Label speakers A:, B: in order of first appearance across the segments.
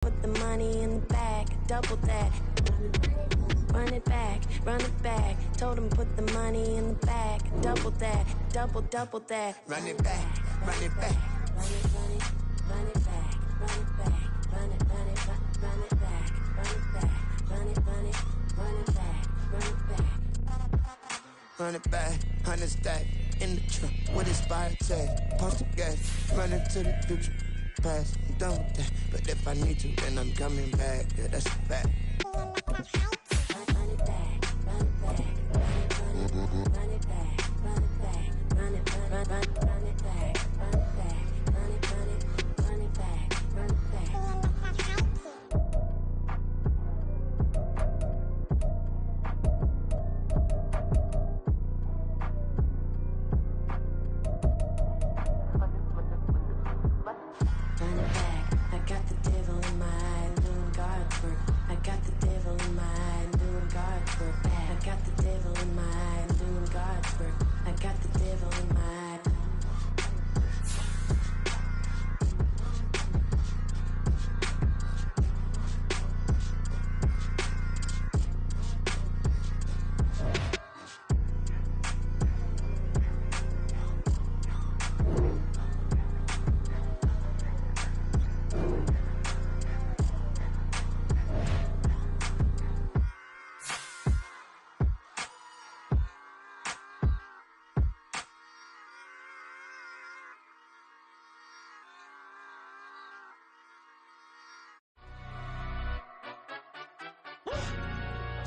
A: Put the money in the bag, double that. Run it back, run it back. Told him put the money in the bag, double that, double that.
B: Run it back, run it back.
A: Run it back, run it back, run it back, run it back, run it back, run it back, run it back.
B: Run it back, 100 stack in the truck with expired tag. Post the gas, run into the future. Past, I'm done with that. But if I need to, then I'm coming back. Yeah, that's a fact.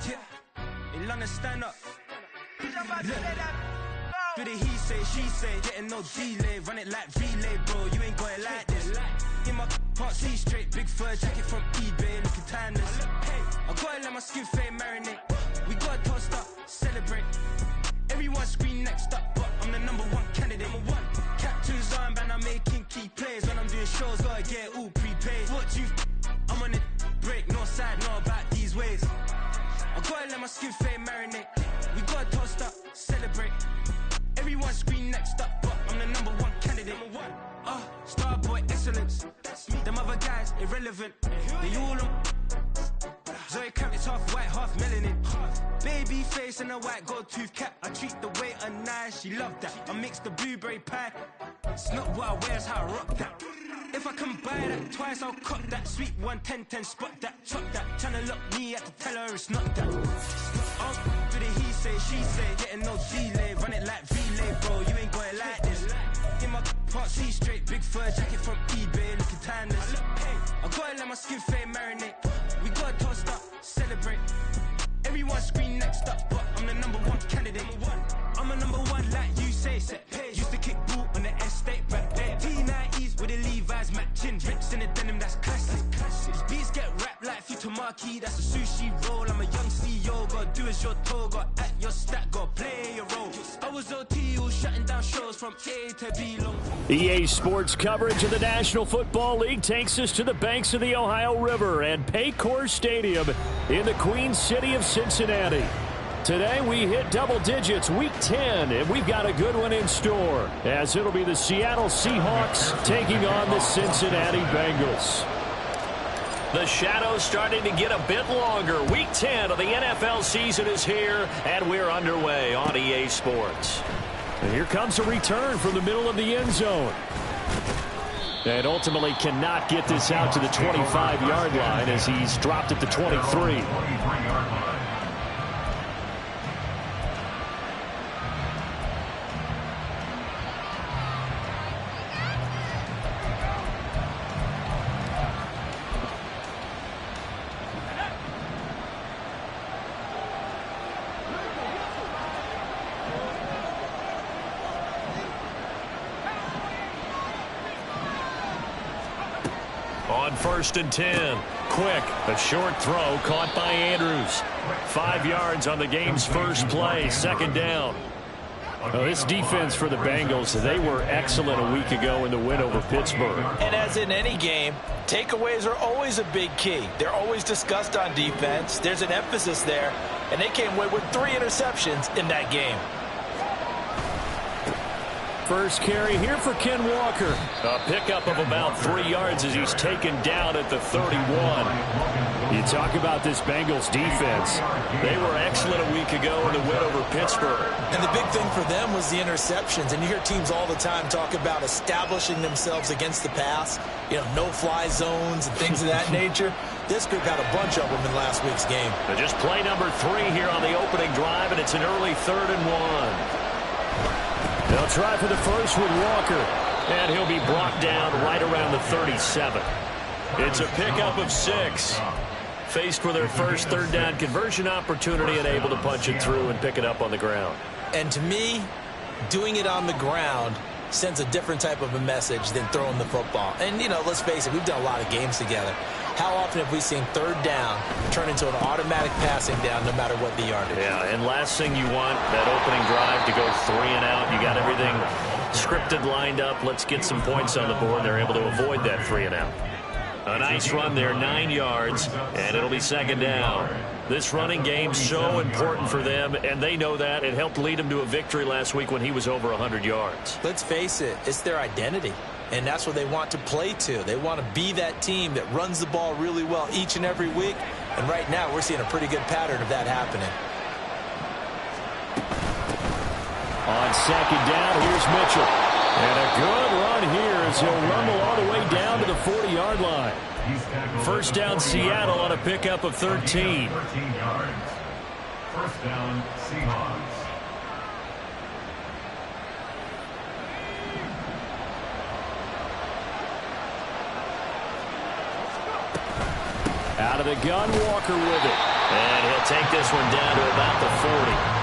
C: Yeah, London stand up. Look. For the he say, she say, getting no delay. Run it like relay, bro, you ain't got it like this. In my can't see straight, big fur jacket from eBay, looking timeless. I gotta let my skin fade marinate. We gotta toast up, celebrate. Everyone scream next up, but I'm the #1 candidate. Captain's armband, I'm making key plays. When I'm doing shows, gotta get it all prepaid. What you I'm on it, break, no side, know about these ways. I gotta let my skin fade marinate. We gotta toast up, celebrate. Everyone scream next up, but I'm the #1 candidate. Starboy excellence. Them other guys irrelevant. They all on. Zoe Camp is half white, half melanin. Baby face and a white gold tooth cap. I treat the waiter nice, she love that. I mix the blueberry pie. It's not what I wear, it's how I rock that. If I can buy that twice, I'll cut that. Sweet 110, spot that, chop that. Tryna lock me at the teller, it's not that. For the he say, she say, getting no delay. Run it like relay, bro, you ain't got it like this. In my can't see straight, big fur jacket from eBay, looking timeless. I gotta let my skin fade marinate. We gotta toast up, celebrate. Everyone scream next up, but I'm the #1 candidate. I'm a #1 like you say. Used to kick ball on the estate back there. T90s with the Levi's matching. Rips in the denim, that's classic. Beats get wrapped like Futamaki, that's a sushi roll. I'm a young CEO, gotta do as you're told. Gotta act your stat, gotta play your role. I was OT, all shutting down shows from A to B long.
D: EA Sports coverage of the National Football League takes us to the banks of the Ohio River and Paycor Stadium in the Queen City of Cincinnati. Today we hit double digits, week 10, and we've got a good one in store, as it'll be the Seattle Seahawks taking on the Cincinnati Bengals. The shadow's starting to get a bit longer. Week 10 of the NFL season is here, and we're underway on EA Sports. And here comes a return from the middle of the end zone. And ultimately cannot get this out to the 25-yard line as he's dropped at the 23. On 1st and 10. Quick, a short throw caught by Andrews. 5 yards on the game's first play, second down. Well, this defense for the Bengals, they were excellent a week ago in the win over Pittsburgh.
E: And as in any game, takeaways are always a big key. They're always discussed on defense. There's an emphasis there, and they came away with 3 interceptions in that game.
D: first carry here for Ken Walker. A pickup of about 3 yards as he's taken down at the 31. You talk about this Bengals defense. They were excellent a week ago in the win over Pittsburgh.
E: And the big thing for them was the interceptions. And you hear teams all the time talk about establishing themselves against the pass. You know, no-fly zones and things of that nature. This group had a bunch of them in last week's game.
D: But just play number 3 here on the opening drive, and it's an early 3rd and 1. They'll try for the first with Walker, and he'll be brought down right around the 37. It's a pickup of 6. Faced with their first 3rd down conversion opportunity and able to punch it through and pick it up on the ground.
E: And to me, doing it on the ground sends a different type of a message than throwing the football. And, you know, let's face it, we've done a lot of games together. How often have we seen 3rd down turn into an automatic passing down no matter what the yardage?
D: Yeah, and last thing you want, that opening drive to go 3 and out. You got everything scripted, lined up. Let's get some points on the board. They're able to avoid that 3 and out. A nice run there, 9 yards, and it'll be 2nd down. This running game's so important for them, and they know that. It helped lead them to a victory last week when he was over 100 yards.
E: Let's face it, it's their identity, and that's what they want to play to. They want to be that team that runs the ball really well each and every week, and right now we're seeing a pretty good pattern of that happening.
D: On 2nd down, here's Mitchell. And a good run here as he'll rumble all the way down to the 40-yard line. First down, Seattle on a pickup of 13.
F: 13 yards. First down, Seahawks.
D: Out of the gun, Walker with it. And he'll take this one down to about the 40.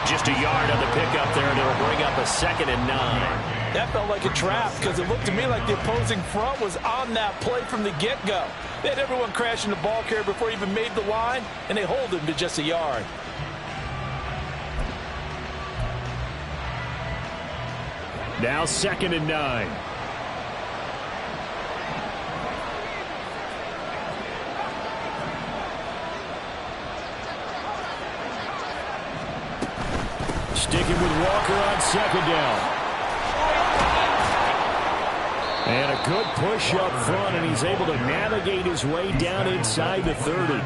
D: Just a yard on the pickup there, and it'll bring up a 2nd and 9.
E: That felt like a trap because it looked to me like the opposing front was on that play from the get-go. They had everyone crashing the ball carrier before he even made the line, and they hold him to just a yard.
D: Now 2nd and 9. Sticking with Walker on 2nd down. And a good push up front, and he's able to navigate his way down inside the 30.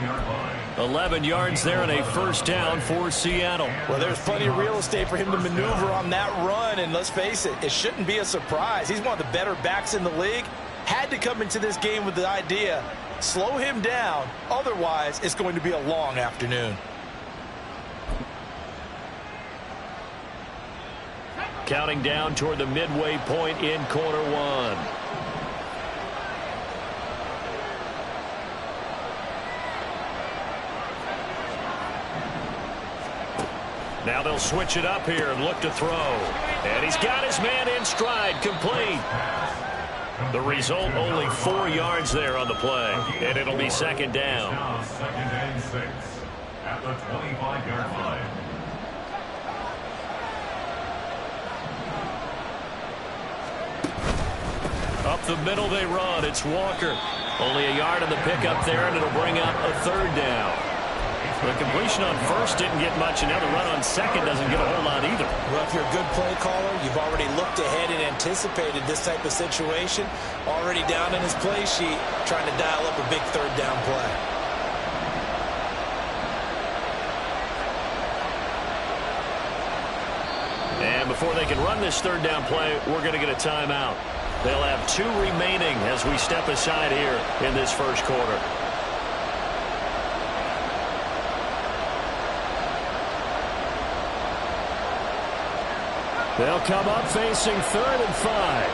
D: 11 yards there and a first down for Seattle.
E: Well, there's plenty of real estate for him to maneuver on that run, and let's face it, it shouldn't be a surprise. He's one of the better backs in the league. Had to come into this game with the idea, slow him down, otherwise it's going to be a long afternoon.
D: Counting down toward the midway point in quarter 1. Now they'll switch it up here and look to throw. And he's got his man in stride, complete. The result, only 4 yards there on the play. And it'll be 2nd down.
F: 2nd and 6 at the 25-yard line.
D: Up the middle they run. It's Walker. Only a yard on the pickup there, and it'll bring up a 3rd down. The completion on first didn't get much, and now the run on second doesn't get a whole lot either.
E: Well, if you're a good play caller, you've already looked ahead and anticipated this type of situation. Already down in his play sheet, trying to dial up a big 3rd down play.
D: And before they can run this 3rd down play, we're going to get a timeout. They'll have 2 remaining as we step aside here in this first quarter. They'll come up facing 3rd and 5.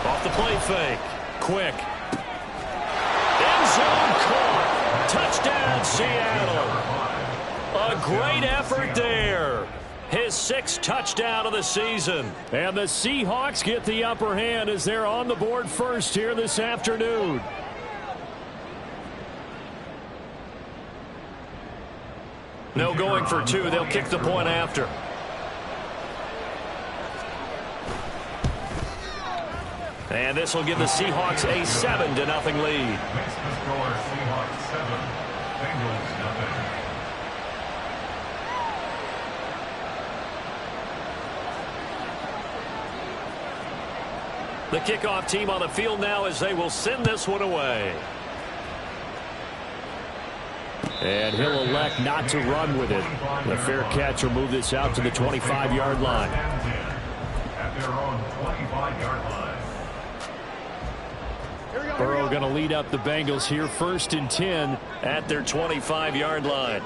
D: Off the play fake. Quick. End zone caught. Touchdown, Seattle. A great effort there. His 6th touchdown of the season. And the Seahawks get the upper hand as they're on the board first here this afternoon. No going for 2. They'll kick the point after. And this will give the Seahawks a 7-0 lead.
F: Makes the score Seahawks 7, Bengals nothing.
D: The kickoff team on the field now as they will send this one away. And he'll elect not to run with it. The fair catch will move this out to the 25-yard line.
F: At their own 25-yard line.
D: Burrow going to lead up the Bengals here, 1st and 10 at their 25-yard line.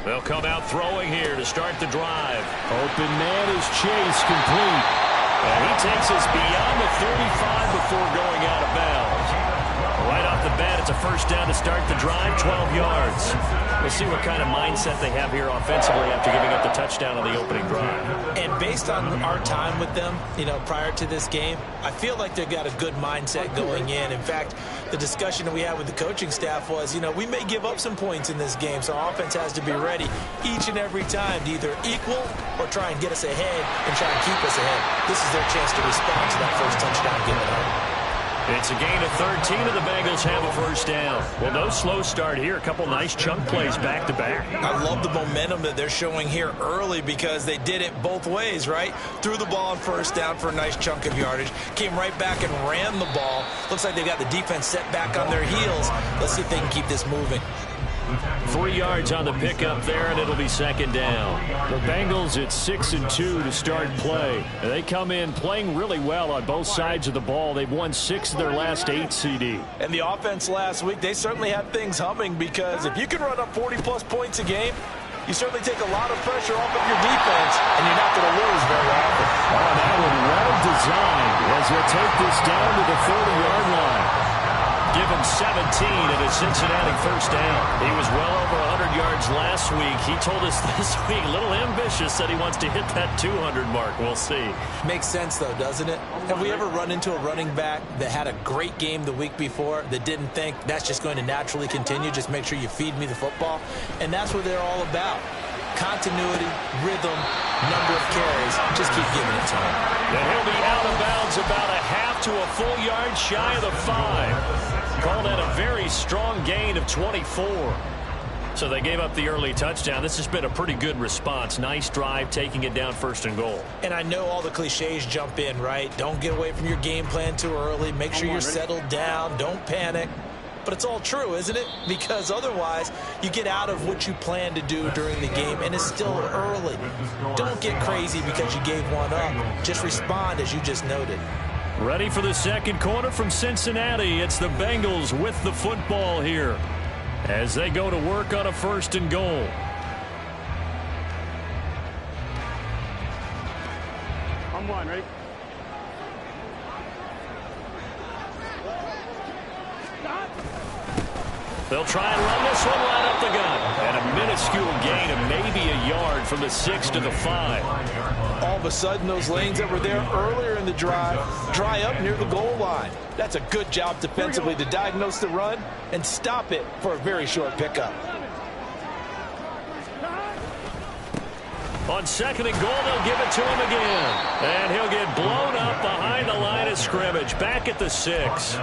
D: They'll come out throwing here to start the drive. Open man is Chase, complete. And he takes us beyond the 35 before going out of bounds. Right off the bat, it's a first down to start the drive, 12 yards. We'll see what kind of mindset they have here offensively after giving up the touchdown on the opening drive.
E: And based on our time with them, prior to this game, I feel like they've got a good mindset going in. In fact, the discussion that we had with the coaching staff was, we may give up some points in this game, so our offense has to be ready each and every time to either equal or try and get us ahead and try and keep us ahead. This is their chance to respond to that first touchdown given up.
D: It's a gain of 13, and the Bengals have a first down. Well, no slow start here. A couple nice chunk plays back-to-back.
E: I love the momentum that they're showing here early because they did it both ways, right? Threw the ball on first down for a nice chunk of yardage. Came right back and ran the ball. Looks like they got the defense set back on their heels. Let's see if they can keep this moving.
D: 3 yards on the pickup there, and it'll be second down. The Bengals at 6-2 to start play. They come in playing really well on both sides of the ball. They've won 6 of their last 8 CD.
E: And the offense last week, they certainly had things humming because if you can run up 40-plus points a game, you certainly take a lot of pressure off of your defense, and you're not going to lose very often.
D: Oh, that one well designed as they'll take this down to the 40-yard line. Give him 17 and a Cincinnati first down. He was well over 100 yards last week. He told us this week, a little ambitious, that he wants to hit that 200 mark. We'll see.
E: Makes sense, though, doesn't it? Have we ever run into a running back that had a great game the week before that didn't think that's just going to naturally continue? Just make sure you feed me the football. And that's what they're all about. Continuity, rhythm, number of carries. Just keep giving it to him.
D: And he'll be out of bounds about a half to a full yard shy of the 5. Called that a very strong gain of 24. So they gave up the early touchdown. This has been a pretty good response. Nice drive, taking it down 1st and goal.
E: And I know all the cliches jump in, right? Don't get away from your game plan too early. Make sure you're settled down. Don't panic. But it's all true, isn't it? Because otherwise, you get out of what you plan to do during the game, and it's still early. Don't get crazy because you gave one up. Just respond as you just noted.
D: Ready for the second quarter from Cincinnati. It's the Bengals with the football here as they go to work on a 1st and goal.
G: I'm one, ready?
D: They'll try and run this one right up the gut. And a minuscule gain of maybe a yard from the 6 to the 5.
E: All of a sudden, those lanes that were there earlier in the drive dry up near the goal line. That's a good job defensively to diagnose the run and stop it for a very short pickup.
D: On 2nd and goal, they'll give it to him again. And he'll get blown up behind the line of scrimmage, back at the 6.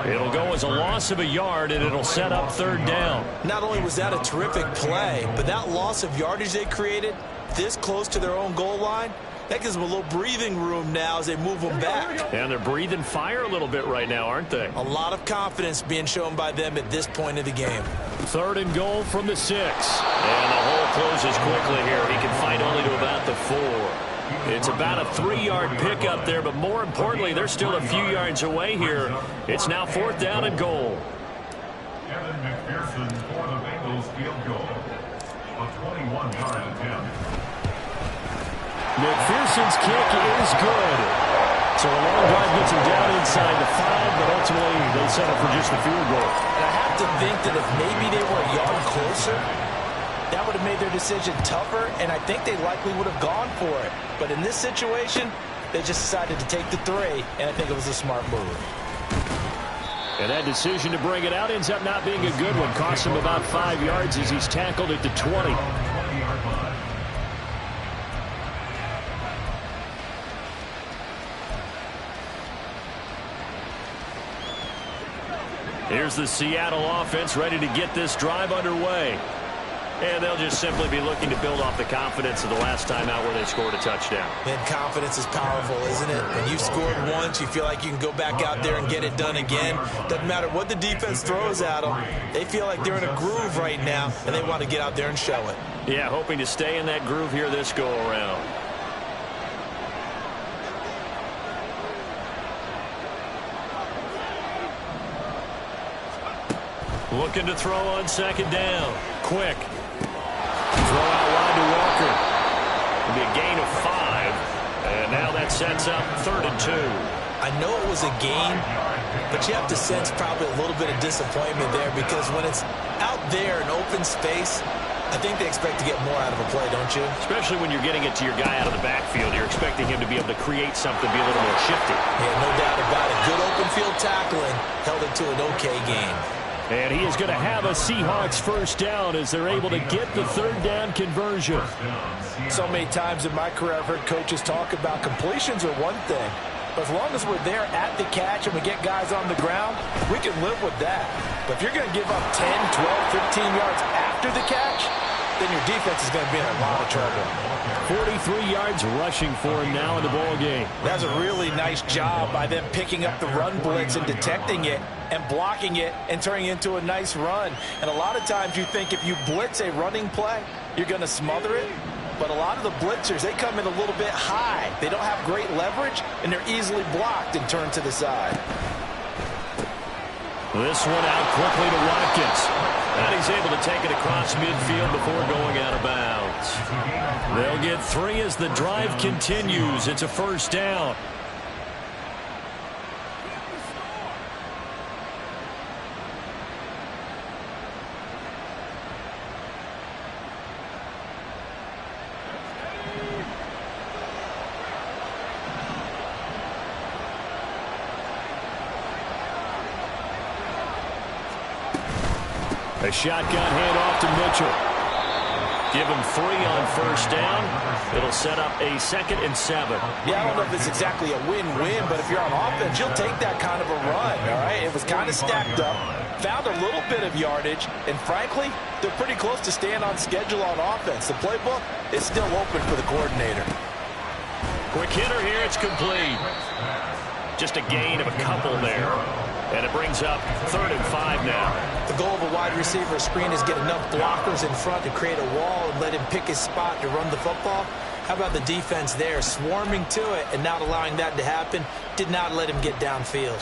D: It'll go as a loss of a yard, and it'll set up 3rd down.
E: Not only was that a terrific play, but that loss of yardage they created this close to their own goal line, that gives them a little breathing room now as they move them back.
D: And they're breathing fire a little bit right now, aren't they?
E: A lot of confidence being shown by them at this point of the game.
D: 3rd and goal from the 6. And the hole closes quickly here. He can fight only to about the 4. It's about a 3-yard pickup there, but more importantly, they're still a few yards away here. It's now 4th down and goal.
F: Kevin McPherson for the Bengals field goal. A 21-yard attempt.
D: McPherson's kick is good. So a long drive gets him down inside the 5, but ultimately they settle for just the field goal.
E: And I have to think that if maybe they were a yard closer, that would have made their decision tougher, and I think they likely would have gone for it. But in this situation, they just decided to take the 3, and I think it was a smart move.
D: And that decision to bring it out ends up not being a good one. Costs him about 5 yards as he's tackled at the 20. Here's the Seattle offense ready to get this drive underway. And they'll just simply be looking to build off the confidence of the last time out where they scored a touchdown.
E: And confidence is powerful, isn't it? When you've scored once, you feel like you can go back out there and get it done again. Doesn't matter what the defense throws at them. They feel like they're in a groove right now, and they want to get out there and show it.
D: Yeah, hoping to stay in that groove here this go-around. Looking to throw on second down. Quick. Throw out wide to Walker. It'll be a gain of 5. And now that sets up 3rd and 2.
E: I know it was a gain, but you have to sense probably a little bit of disappointment there because when it's out there in open space, I think they expect to get more out of a play, don't you?
D: Especially when you're getting it to your guy out of the backfield. You're expecting him to be able to create something, be a little more shifty.
E: Yeah, no doubt about it. Good open field tackling held it to an okay game.
D: And he is going to have a Seahawks first down as they're able to get the 3rd down conversion.
H: So many times in my career I've heard coaches talk about completions are one thing. But as long as we're there at the catch and we get guys on the ground, we can live with that. But if you're going to give up 10, 12, 15 yards after the catch, then your defense is going to be in a lot of trouble.
D: 43 yards rushing for him now in the ball game.
H: That's a really nice job by them picking up the run blitz and detecting it and blocking it and turning it into a nice run. And a lot of times you think if you blitz a running play, you're going to smother it. But a lot of the blitzers, they come in a little bit high. They don't have great leverage, and they're easily blocked and turned to the side.
D: This one out quickly to Watkins. And he's able to take it across midfield before going out of bounds. They'll get 3 as the drive continues. It's a first down. A shotgun handoff to Mitchell. Give him 3 on first down. It'll set up a 2nd and 7.
H: Yeah, I don't know if it's exactly a win-win, but if you're on offense, you'll take that kind of a run, all right? It was kind of stacked up, found a little bit of yardage, and frankly, they're pretty close to staying on schedule on offense. The playbook is still open for the coordinator.
D: Quick hitter here, it's complete. Just a gain of a couple there. And it brings up 3rd and 5 now.
E: The goal of a wide receiver screen is get enough blockers in front to create a wall and let him pick his spot to run the football. How about the defense there, swarming to it and not allowing that to happen? Did not let him get downfield.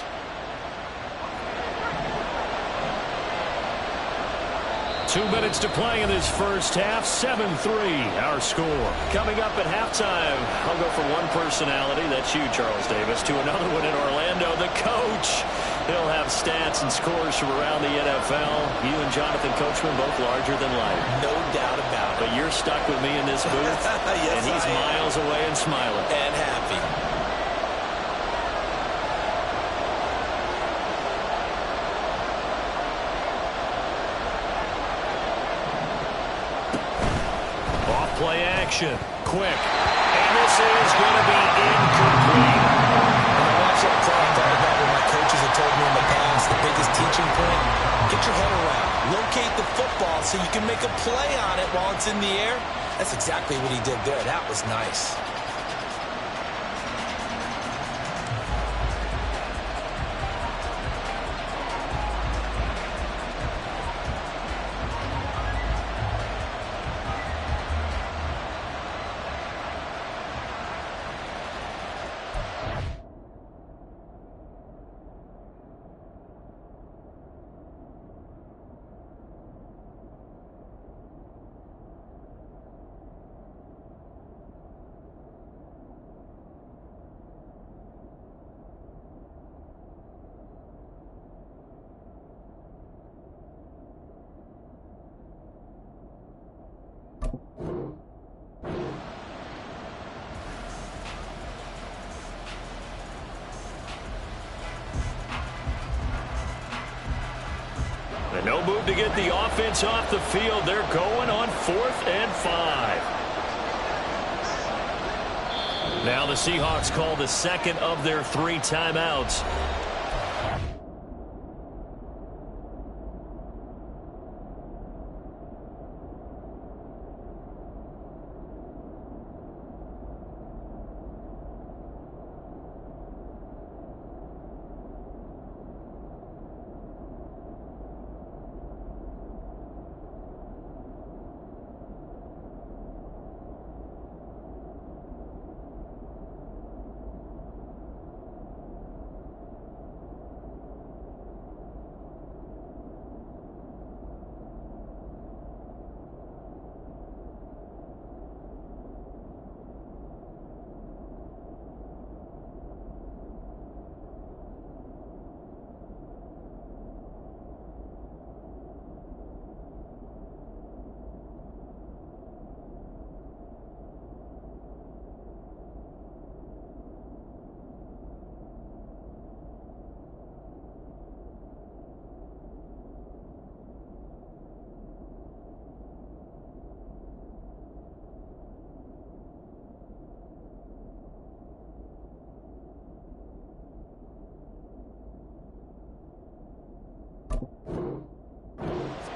D: 2 minutes to play in this first half. 7-3, our score. Coming up at halftime, I'll go from one personality, that's you, Charles Davis, to another one in Orlando, the coach. He'll have stats and scores from around the NFL. You and Jonathan Coachman both larger than life.
E: No doubt about it.
D: But you're stuck with me in this booth,
E: yes,
D: and he's miles away and smiling.
E: And happy.
D: Off-play action. Quick. And this is going to be incomplete.
E: When I watched that play, I thought about what my coaches have told me in the past. The biggest teaching point, get your head around. Locate the football so you can make a play on it while it's in the air. That's exactly what he did there. That was nice.
D: And no move to get the offense off the field. They're going on 4th and 5. Now the Seahawks call the 2nd of their 3 timeouts.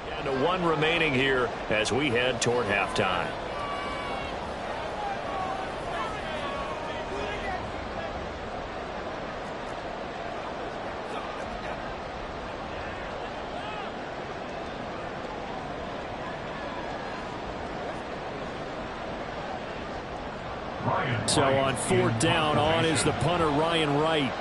D: Down to 1 remaining here as we head toward halftime. So on 4th down, on is the punter, Ryan Wright.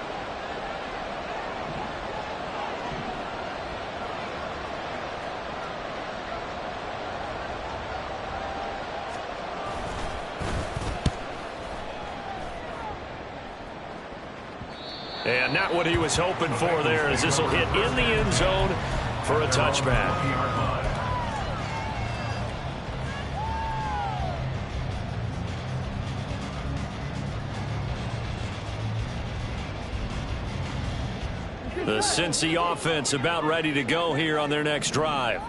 D: And not what he was hoping for there, as this will hit in the end zone for a touchback. The Cincy offense about ready to go here on their next drive.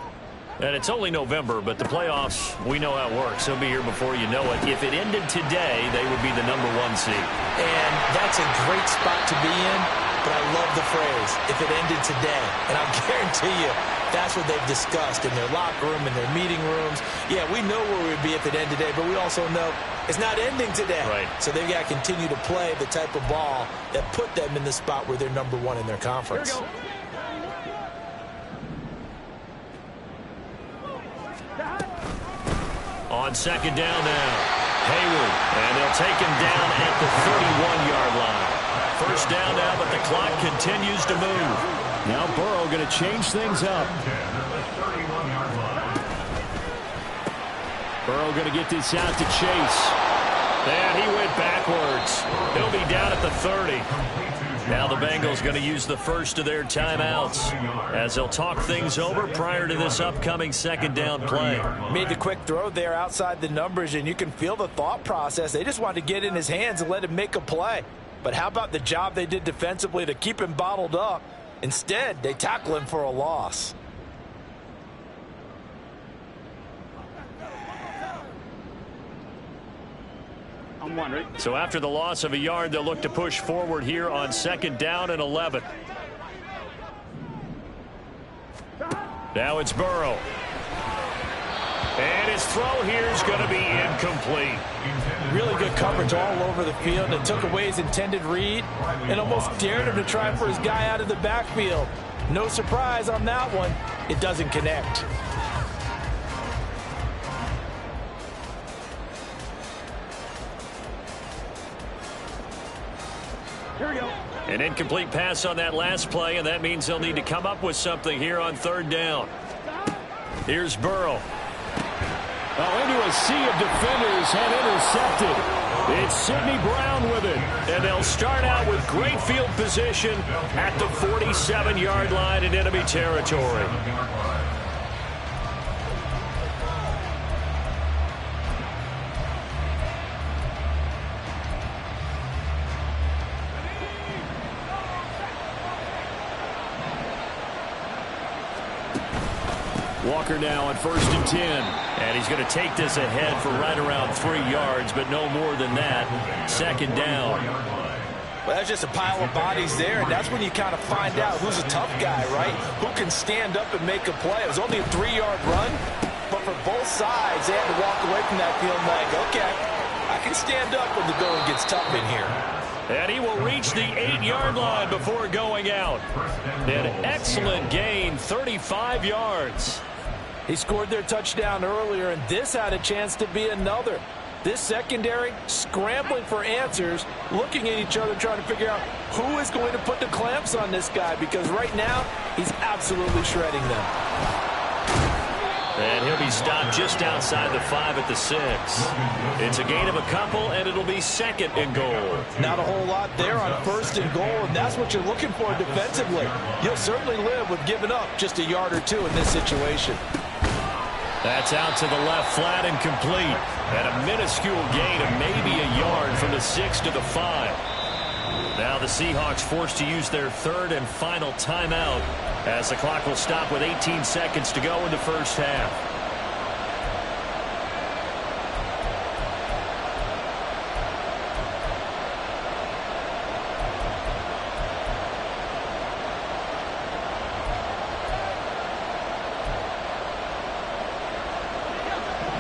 D: And it's only November, but the playoffs, we know how it works. They'll be here before you know it. If it ended today, they would be the #1 seed.
E: And that's a great spot to be in, but I love the phrase, if it ended today. And I'll guarantee you, that's what they've discussed in their locker room, in their meeting rooms. Yeah, we know where we'd be if it ended today, but we also know it's not ending today.
D: Right.
E: So they've got to continue to play the type of ball that put them in the spot where they're #1 in their conference.
G: Here we go.
D: On 2nd down now, Hayward, and they'll take him down at the 31-yard line. 1st down now, but the clock continues to move. Now Burrow going to change things up. Burrow going to get this out to Chase. And he went backwards. He'll be down at the 30. Now the Bengals going to use the first of their timeouts as they'll talk things over prior to this upcoming 2nd down play.
H: Made the quick throw there outside the numbers, and you can feel the thought process. They just wanted to get in his hands and let him make a play. But how about the job they did defensively to keep him bottled up? Instead, they tackle him for a loss.
G: I'm 1, right?
D: So after the loss of a yard, they'll look to push forward here on 2nd down and 11. Now it's Burrow. And his throw here is going to be incomplete.
H: Really good coverage all over the field. It took away his intended read and almost dared him to try for his guy out of the backfield. No surprise on that one. It doesn't connect.
G: Here we go.
D: An incomplete pass on that last play, and that means they'll need to come up with something here on 3rd down. Here's Burrow. Oh, into a sea of defenders and intercepted. It's Sidney Brown with it. And they'll start out with great field position at the 47-yard line in enemy territory. Walker now on 1st and 10. And he's going to take this ahead for right around 3 yards, but no more than that. 2nd down.
H: Well, that's just a pile of bodies there, and that's when you kind of find out who's a tough guy, right? Who can stand up and make a play. It was only a 3-yard run, but for both sides, they had to walk away from that feeling like, okay, I can stand up when the going gets tough in here.
D: And he will reach the 8-yard line before going out. An excellent gain, 35 yards.
H: He scored their touchdown earlier, and this had a chance to be another. This secondary scrambling for answers, looking at each other, trying to figure out who is going to put the clamps on this guy, because right now he's absolutely shredding them.
D: And he'll be stopped just outside the 5 at the 6. It's a gain of a couple, and it'll be 2nd and goal.
H: Not a whole lot there on 1st and goal, and that's what you're looking for defensively. You'll certainly live with giving up just a yard or two in this situation.
D: That's out to the left, flat and complete. And a minuscule gain of maybe a yard from the 6 to the 5. Now the Seahawks forced to use their 3rd and final timeout as the clock will stop with 18 seconds to go in the first half.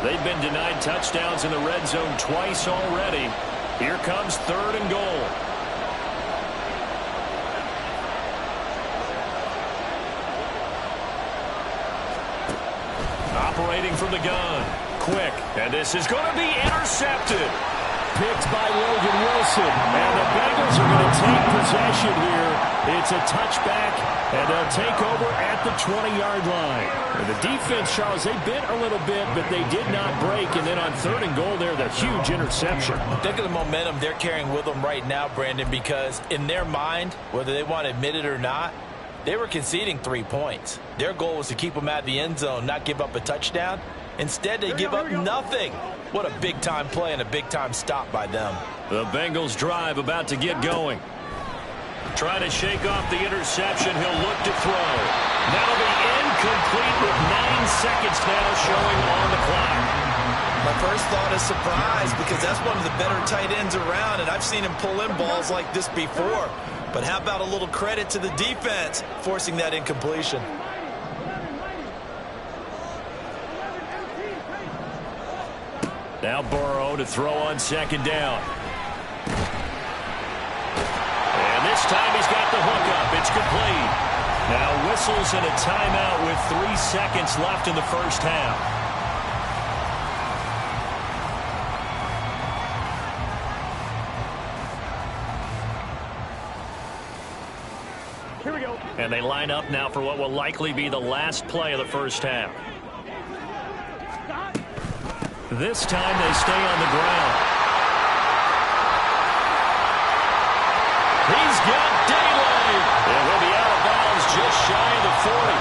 D: They've been denied touchdowns in the red zone twice already. Here comes 3rd and goal. Operating from the gun. Quick. And this is going to be intercepted. Picked by Logan Wilson. And the Bengals are going to take possession here. It's a touchback, and they'll take over at the 20-yard line. And the defense, Charles, they bit a little bit, but they did not break. And then on 3rd and goal there, the huge interception.
E: Think of the momentum they're carrying with them right now, Brandon, because in their mind, whether they want to admit it or not, they were conceding 3 points. Their goal was to keep them out of the end zone, not give up a touchdown. Instead, they give up nothing. What a big-time play and a big-time stop by them.
D: The Bengals drive about to get going. Trying to shake off the interception. He'll look to throw. That'll be incomplete with 9 seconds now showing on the clock.
E: My first thought is surprise, because that's one of the better tight ends around, and I've seen him pull in balls like this before. But how about a little credit to the defense forcing that incompletion?
D: Now Burrow to throw on 2nd down. And this time he's got the hook up. It's complete. Now whistles and a timeout with 3 seconds left in the first half.
G: Here we go.
D: And they line up now for what will likely be the last play of the first half. This time they stay on the ground. He's got daylight. And he'll be out of bounds just shy of the 40.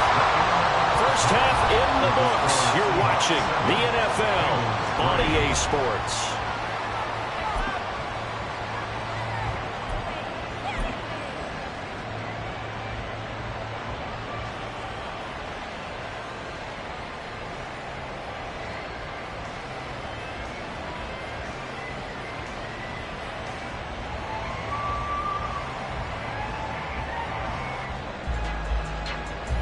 D: First half in the books. You're watching the NFL on EA Sports.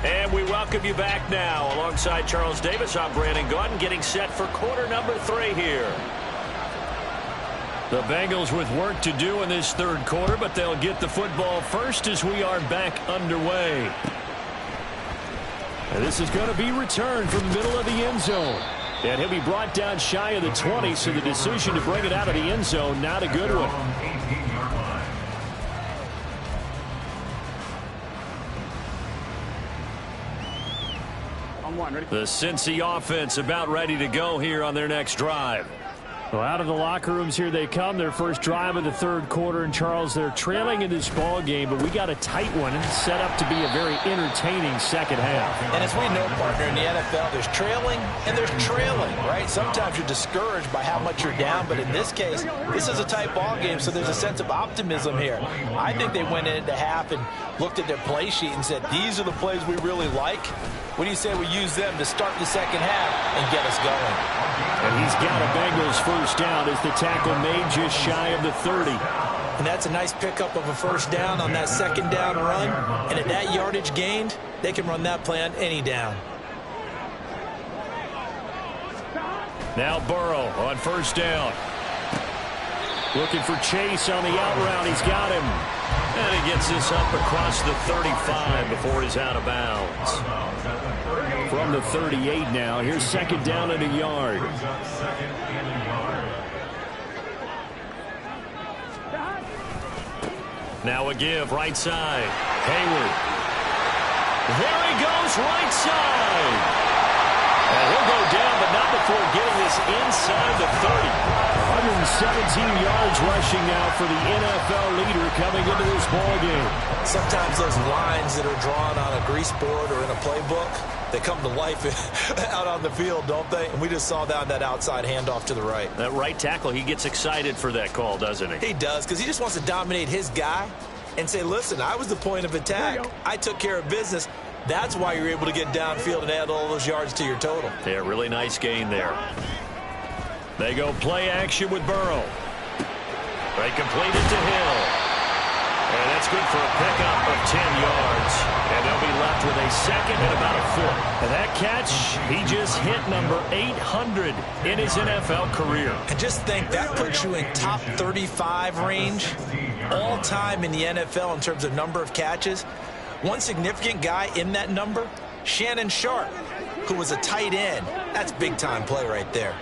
D: And we welcome you back now. Alongside Charles Davis, I'm Brandon Gaudin, getting set for quarter number 3 here. The Bengals with work to do in this 3rd quarter, but they'll get the football first as we are back underway. And this is going to be returned from the middle of the end zone. And he'll be brought down shy of the 20, so the decision to bring it out of the end zone, not a good one. The Cincy offense about ready to go here on their next drive.
G: Well, out of the locker rooms here they come. Their first drive of the 3rd quarter. And, Charles, they're trailing in this ball game, but we got a tight one and set up to be a very entertaining second half.
E: And as we know, partner, in the NFL, there's trailing and there's trailing, right? Sometimes you're discouraged by how much you're down, but in this case, this is a tight ball game, so there's a sense of optimism here. I think they went into half and looked at their play sheet and said, these are the plays we really like. What do you say we use them to start the second half and get us going?
D: And he's got a Bengals first down as the tackle made just shy of the 30.
E: And that's a nice pickup of a first down on that 2nd down run. And at that yardage gained, they can run that play on any down.
D: Now Burrow on first down. Looking for Chase on the out route. He's got him. And he gets this up across the 35 before he's out of bounds. From the 38 now. Here's 2nd down and a yard. Now a give right side. Hayward. There he goes right side. And he'll go down, but not before getting this inside the 30. 117 yards rushing now for the NFL leader coming into this ball game.
E: Sometimes those lines that are drawn on a grease board or in a playbook, they come to life out on the field, don't they? And we just saw that outside handoff to the right.
D: That right tackle, he gets excited for that call, doesn't he?
E: He does, because he just wants to dominate his guy and say, listen, I was the point of attack. I took care of business. That's why you're able to get downfield and add all those yards to your total.
D: Yeah, really nice gain there. They go play action with Burrow. They complete it to Hill. And that's good for a pickup of 10 yards. And they'll be left with a second and about a foot. And that catch, he just hit number 800 in his NFL career.
E: And just think, that puts you in top 35 range all time in the NFL in terms of number of catches. One significant guy in that number, Shannon Sharp, who was a tight end. That's big-time play right there.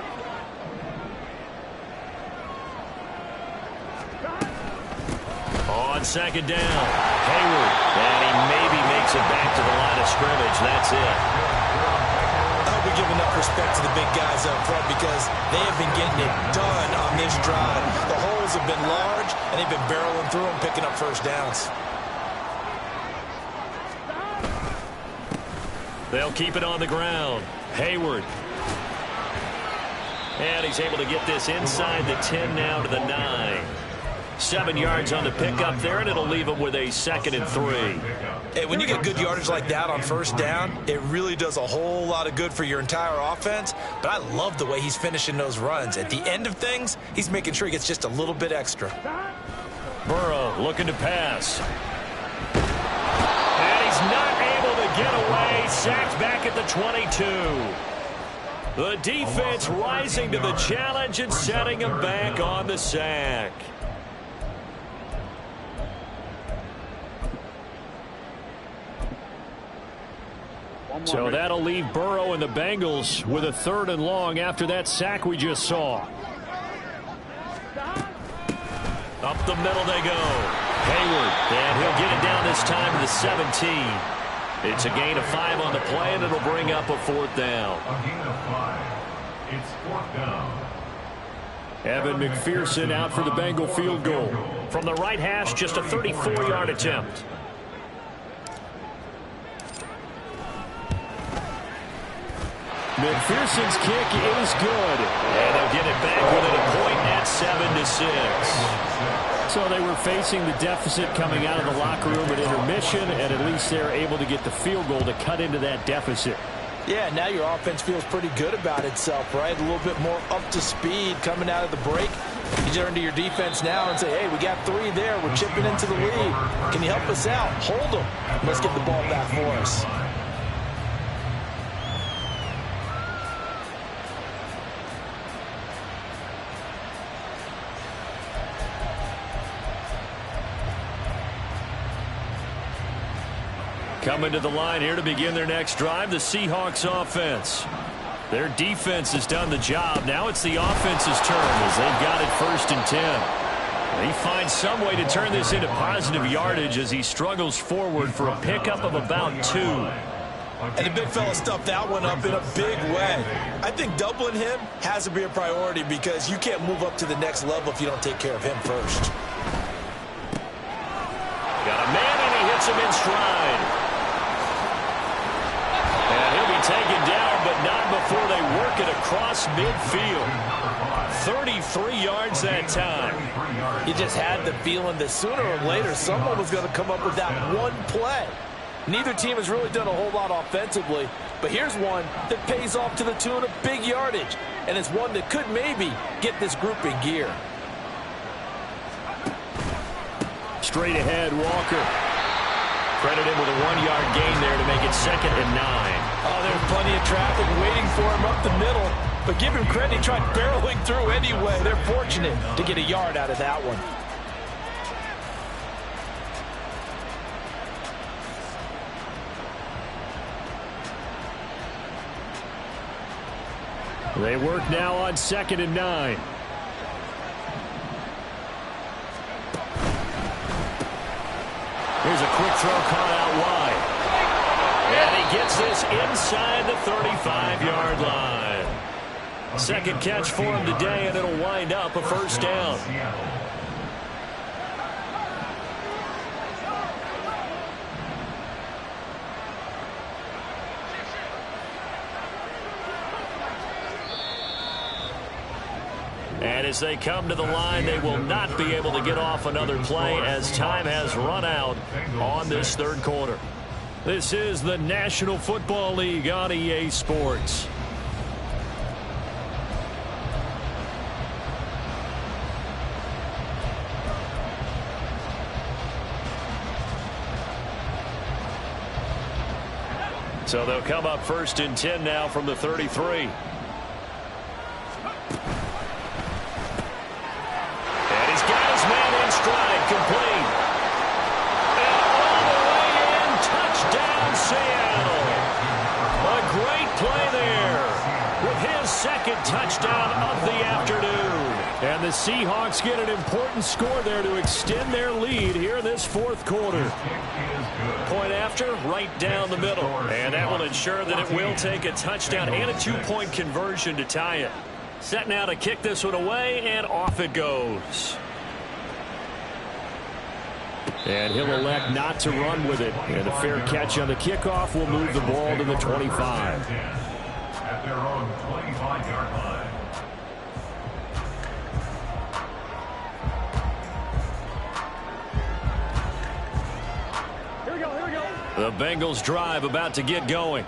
D: On second down, Hayward. And he maybe makes it back to the line of scrimmage. That's it.
E: I hope we give enough respect to the big guys up front because they have been getting it done on this drive. The holes have been large, and they've been barreling through them, picking up first downs.
D: They'll keep it on the ground. Hayward. And he's able to get this inside the 10 now to the 9. 7 yards on the pickup there, and it'll leave him with a 2nd and 3.
E: Hey, when you get good yardage like that on first down, it really does a whole lot of good for your entire offense. But I love the way he's finishing those runs. At the end of things, he's making sure he gets just a little bit extra.
D: Burrow looking to pass. And he's not able to get away. Sacked back at the 22. The defense rising to the challenge and setting him back on the sack. So that'll leave Burrow and the Bengals with a 3rd and long after that sack we just saw. Up the middle they go. Hayward, and he'll get it down this time to the 17. It's a gain of 5 on the play, and it'll bring up a 4th down.
F: A gain of 5. It's 4th down.
D: Evan McPherson out for the Bengal field goal. From the right hash, just a 34-yard attempt. McPherson's kick is good. And they'll get it back within a point at 7-6. So they were facing the deficit coming out of the locker room at intermission, and at least they're able to get the field goal to cut into that deficit.
E: Yeah, now your offense feels pretty good about itself, right? A little bit more up to speed coming out of the break. You turn to your defense now and say, hey, we got 3 there. We're chipping into the lead. Can you help us out? Hold them. Let's get the ball back for us.
D: Coming to the line here to begin their next drive, the Seahawks offense. Their defense has done the job. Now it's the offense's turn as they've got it 1st and 10. He finds some way to turn this into positive yardage as he struggles forward for a pickup of about 2.
E: And the big fella stuffed that one up in a big way. I think doubling him has to be a priority because you can't move up to the next level if you don't take care of him first.
D: Got a man and he hits him in stride. And he'll be taken down, but not before they work it across midfield. 33 yards that time.
E: You just had the feeling that sooner or later someone was going to come up with that one play. Neither team has really done a whole lot offensively, but here's one that pays off to the tune of big yardage, and it's one that could maybe get this group in gear.
D: Straight ahead, Walker. Credit him with a 1-yard gain there to make it 2nd and 9.
E: Oh, there's plenty of traffic waiting for him up the middle. But give him credit, he tried barreling through anyway. They're fortunate to get a yard out of that one.
D: They work now on 2nd and 9. Here's a quick throw caught out wide. And he gets this inside the 35-yard line. 2nd catch for him today, and it'll wind up a 1st down. And as they come to the line, they will not be able to get off another play as time has run out on this 3rd quarter. This is the National Football League on EA Sports. So they'll come up 1st and 10 now from the 33. And he's got his man in stride, complete. And all the way in, touchdown Seattle. A great play there with his 2nd touchdown of the afternoon. And the Seahawks get an important score there to extend their lead here in this 4th quarter. Point after, right down the middle. And that will ensure that it will take a touchdown and a 2-point conversion to tie it. Set now to kick this one away, and off it goes. And he'll elect not to run with it. And a fair catch on the kickoff will move the ball to the 25.
F: At their own 25-yard line.
D: The Bengals drive about to get going.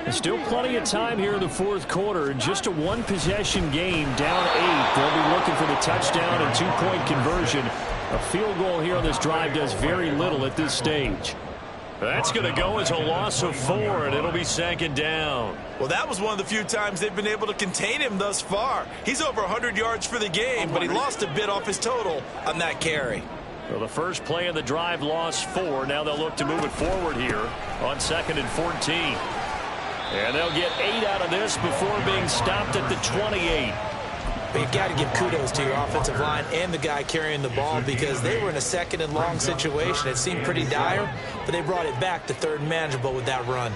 D: There's still plenty of time here in the 4th quarter. In just a 1-possession game, down 8. They'll be looking for the touchdown and 2-point conversion. A field goal here on this drive does very little at this stage. That's going to go as a loss of 4, and it'll be 2nd down.
H: Well, that was one of the few times they've been able to contain him thus far. He's over 100 yards for the game, but he lost a bit off his total on that carry.
D: Well, the first play of the drive lost 4. Now they'll look to move it forward here on 2nd and 14. And they'll get 8 out of this before being stopped at the 28.
E: But you've got to give kudos to your offensive line and the guy carrying the ball, because they were in a 2nd and long situation. It seemed pretty dire, but they brought it back to 3rd and manageable with that run.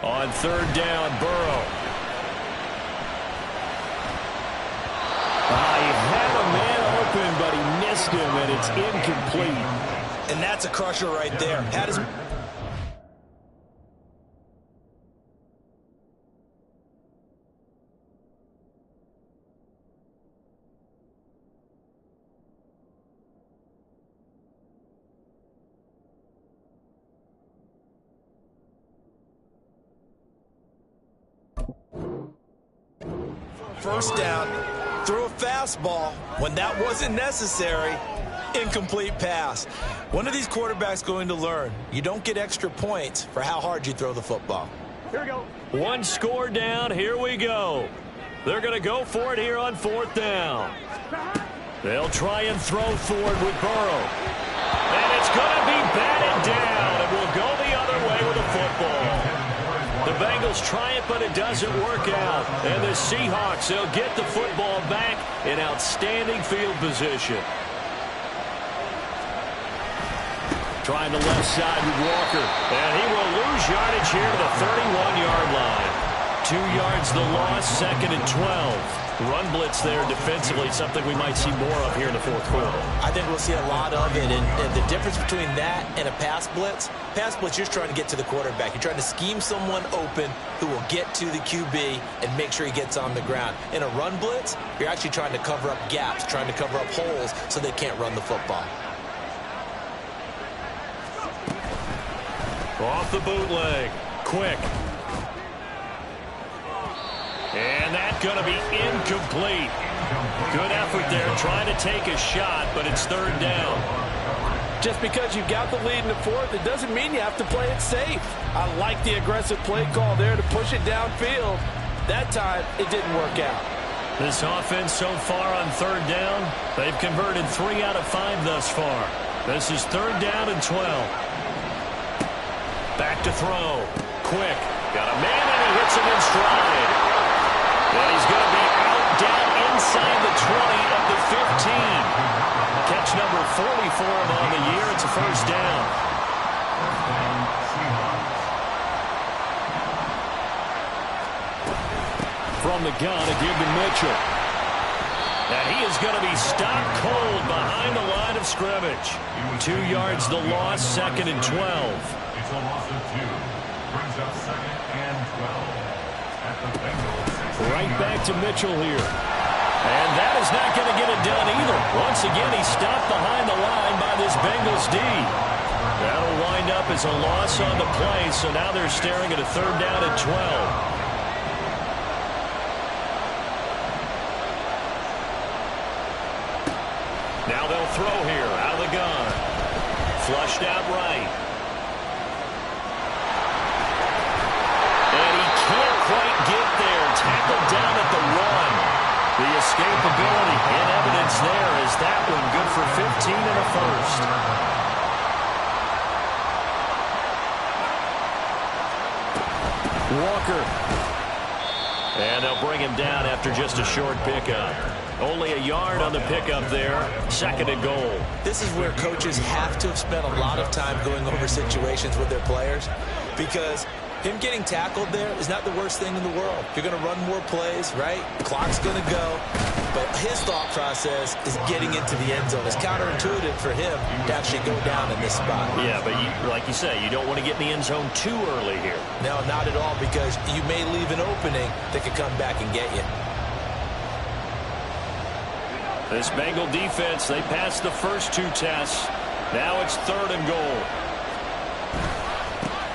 D: On 3rd down, Burrow. He had a man open, but he missed him, and it's incomplete.
E: And that's a crusher right there. Had his... First down, threw a fastball when that wasn't necessary. Incomplete pass. One of these quarterbacks going to learn, you don't get extra points for how hard you throw the football.
D: Here we go. 1 score down. Here we go. They're going to go for it here on 4th down. They'll try and throw forward with Burrow. And it's going to be batted down. It will go the other way with the football. The Bengals try it, but it doesn't work out. And the Seahawks, they'll get the football back in outstanding field position. Trying the left side with Walker. And he will lose yardage here to the 31-yard line. 2 yards the loss, 2nd and 12. Run blitz there defensively, something we might see more of here in the 4th quarter.
E: I think we'll see a lot of it, and the difference between that and a pass blitz, you're just trying to get to the quarterback. You're trying to scheme someone open who will get to the QB and make sure he gets on the ground. In a run blitz, you're actually trying to cover up gaps, trying to cover up holes so they can't run the football.
D: Off the bootleg. Quick. And that's going to be incomplete. Good effort there, trying to take a shot, but it's 3rd down.
I: Just because you've got the lead in the 4th, it doesn't mean you have to play it safe. I like the aggressive play call there to push it downfield. That time, it didn't work out.
D: This offense so far on 3rd down, they've converted 3 out of 5 thus far. This is 3rd down and 12. Back to throw. Quick. Got a man, and he hits him in stride. And he's going to be out down inside the 20 of the 15. Catch number 40 for him on the year. It's a 1st down. From the gun, a give to Mitchell. And he is going to be stopped cold behind the line of scrimmage. 2 yards the loss, 2nd and 12.
F: It's a loss of 2. Brings up 2nd and 12. At the Bengals.
D: Right back to Mitchell here. And that is not going to get it done either. Once again, he's stopped behind the line by this Bengals D. That'll wind up as a loss on the play, so now they're staring at a 3rd down and 12. Now they'll throw here out of the gun. Flushed out right. and a first. Walker. And they'll bring him down after just a short pickup. Only a yard on the pickup there. 2nd and goal.
E: This is where coaches have to have spent a lot of time going over situations with their players, because him getting tackled there is not the worst thing in the world. You're going to run more plays, right? Clock's going to go. But his thought process is getting into the end zone. It's counterintuitive for him to actually go down in this spot.
D: Yeah, but like you say, you don't want to get in the end zone too early here.
E: No, not at all, because you may leave an opening that could come back and get you.
D: This Bengal defense, they passed the first 2 tests. Now it's 3rd and goal.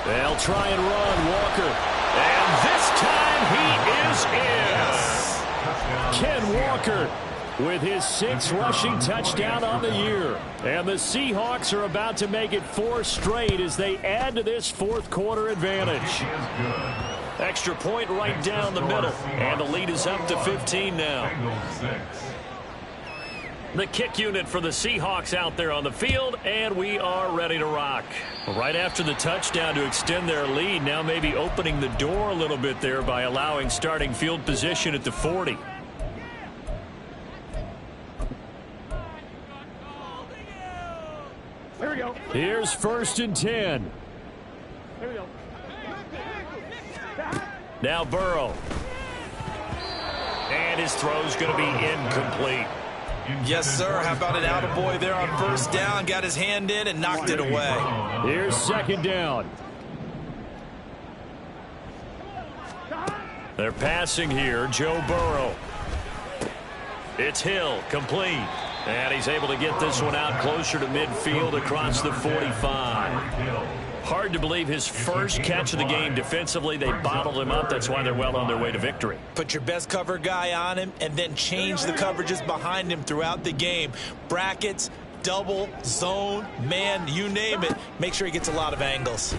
D: They'll try and run, Walker. And this time he is in. Yes. Ken Walker with his 6th rushing touchdown on the year. And the Seahawks are about to make it 4 straight as they add to this 4th quarter advantage. Extra point right down the middle. And the lead is up to 15 now. The kick unit for the Seahawks out there on the field, and we are ready to rock. Right after the touchdown to extend their lead, now maybe opening the door a little bit there by allowing starting field position at the 40.
G: Here we go.
D: Here's 1st and 10.
G: Here we go.
D: Now Burrow. And his throw's going to be incomplete.
H: Yes, sir. How about an attaboy there on 1st down? Got his hand in and knocked it away.
D: Here's 2nd down. They're passing here. Joe Burrow. It's Hill, complete. And he's able to get this one out closer to midfield across the 45. Hard to believe his first catch of the game defensively. They bottled him up. That's why they're well on their way to victory.
E: Put your best cover guy on him and then change the coverages behind him throughout the game. Brackets, double, zone, man, you name it. Make sure he gets a lot of angles.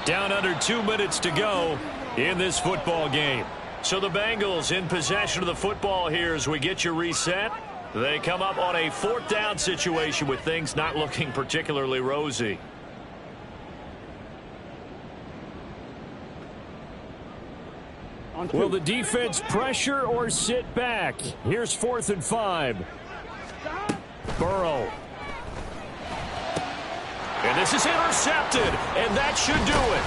D: Down under 2 minutes to go in this football game. So the Bengals in possession of the football here as we get you reset. They come up on a 4th down situation with things not looking particularly rosy. Will the defense pressure or sit back? Here's 4th and 5. Burrow. And this is intercepted, and that should do it.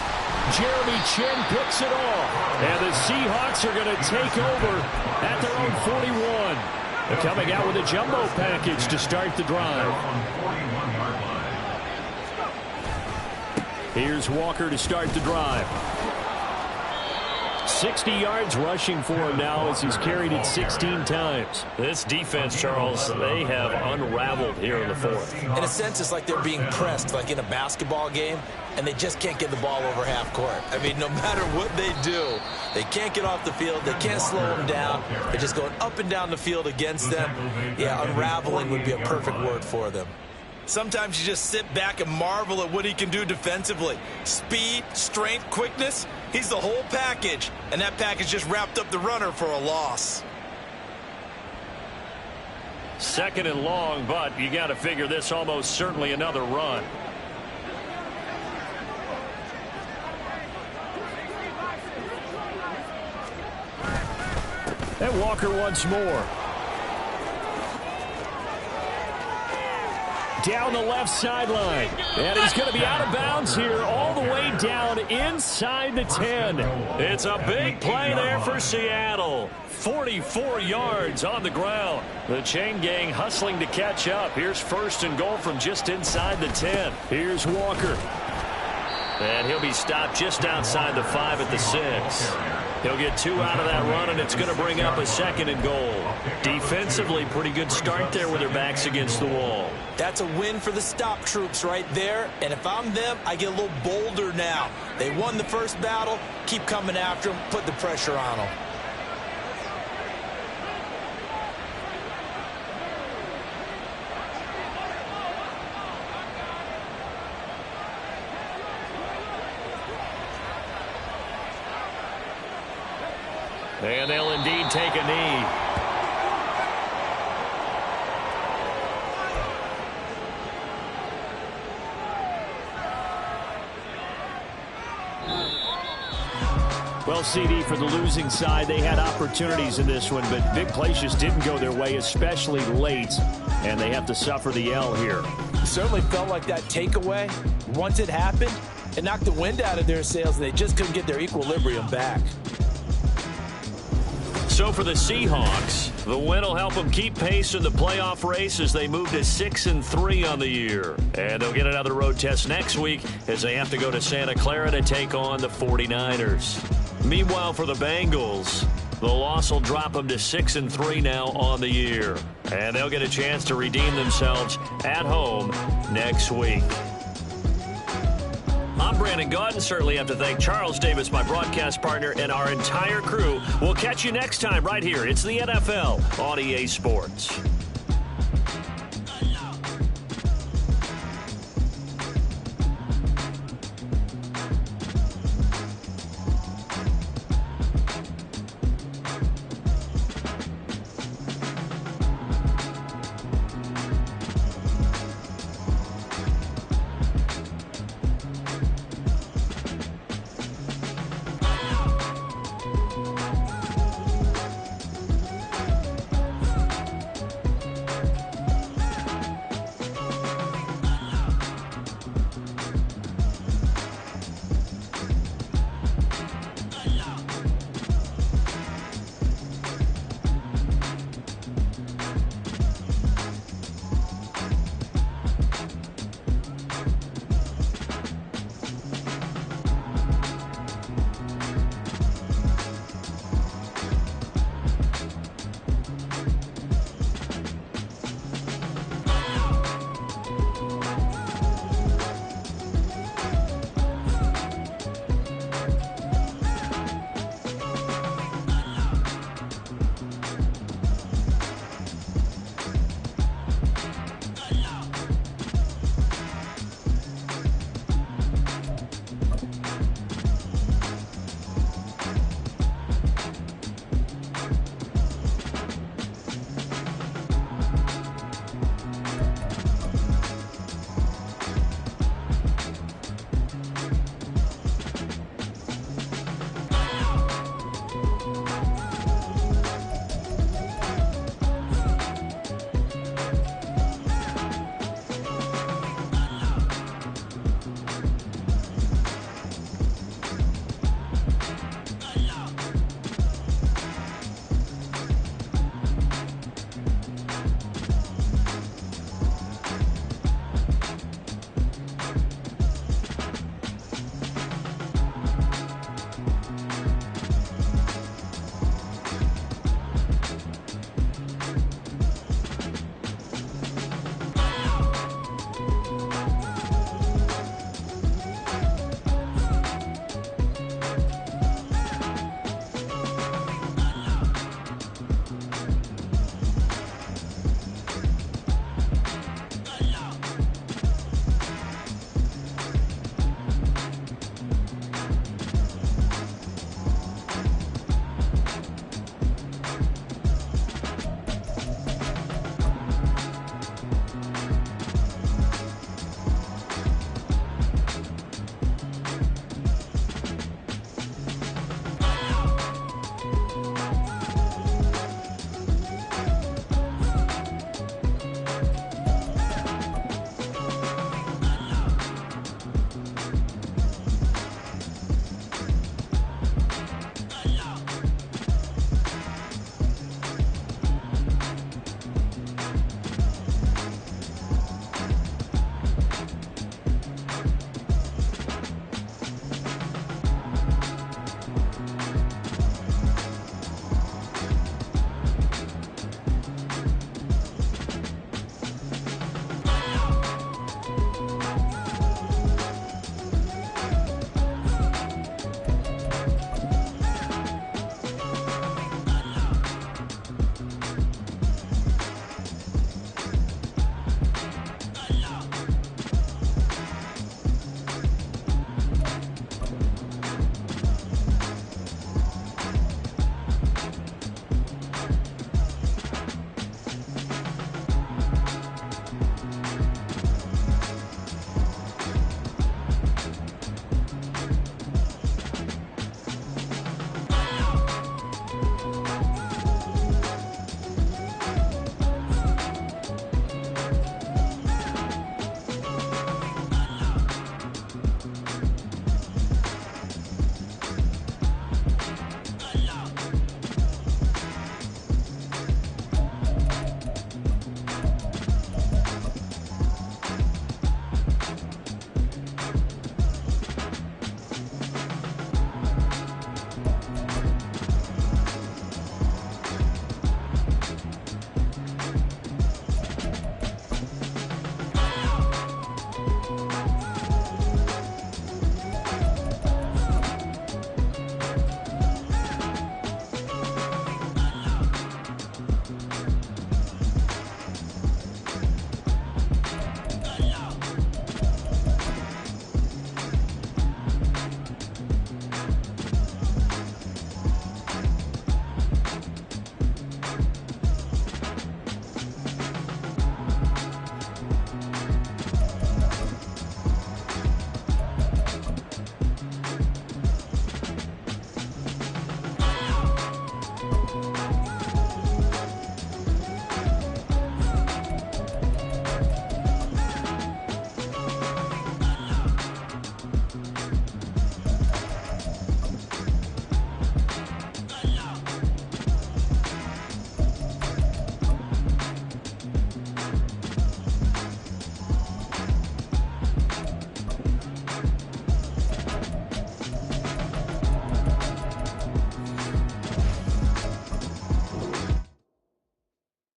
D: Jeremy Chin picks it off, and the Seahawks are going to take over at their own 41. They're coming out with a jumbo package to start the drive. Here's Walker to start the drive. 60 yards rushing for him now as he's carried it 16 times. This defense, Charles, they have unraveled here in the 4th.
E: In a sense, it's like they're being pressed, like in a basketball game, and they just can't get the ball over half court. I mean, no matter what they do, they can't get off the field. They can't slow them down. They're just going up and down the field against them. Yeah, unraveling would be a perfect word for them.
H: Sometimes you just sit back and marvel at what he can do defensively. Speed, strength, quickness. He's the whole package. And that package just wrapped up the runner for a loss.
D: 2nd and long, but you got to figure this almost certainly another run. And Walker once more. Down the left sideline. And he's going to be out of bounds here all the way down inside the 10. It's a big play there for Seattle. 44 yards on the ground. The chain gang hustling to catch up. Here's 1st and goal from just inside the 10. Here's Walker. And he'll be stopped just outside the 5 at the 6. He'll get 2 out of that run, and it's going to bring up a 2nd and goal. Defensively, pretty good start there with their backs against the wall.
E: That's a win for the stop troops right there. And if I'm them, I get a little bolder now. They won the first battle. Keep coming after them. Put the pressure on them.
D: And they'll indeed take a knee.
G: CD, for the losing side. They had opportunities in this one, but big plays just didn't go their way, especially late, and they have to suffer the L here.
I: It certainly felt like that takeaway, once it happened, it knocked the wind out of their sails, and they just couldn't get their equilibrium back.
D: So for the Seahawks, the win will help them keep pace in the playoff race as they move to 6-3 on the year. And they'll get another road test next week as they have to go to Santa Clara to take on the 49ers. Meanwhile, for the Bengals, the loss will drop them to 6-3 now on the year. And they'll get a chance to redeem themselves at home next week. I'm Brandon Gaudin. Certainly have to thank Charles Davis, my broadcast partner, and our entire crew. We'll catch you next time right here. It's the NFL on EA Sports.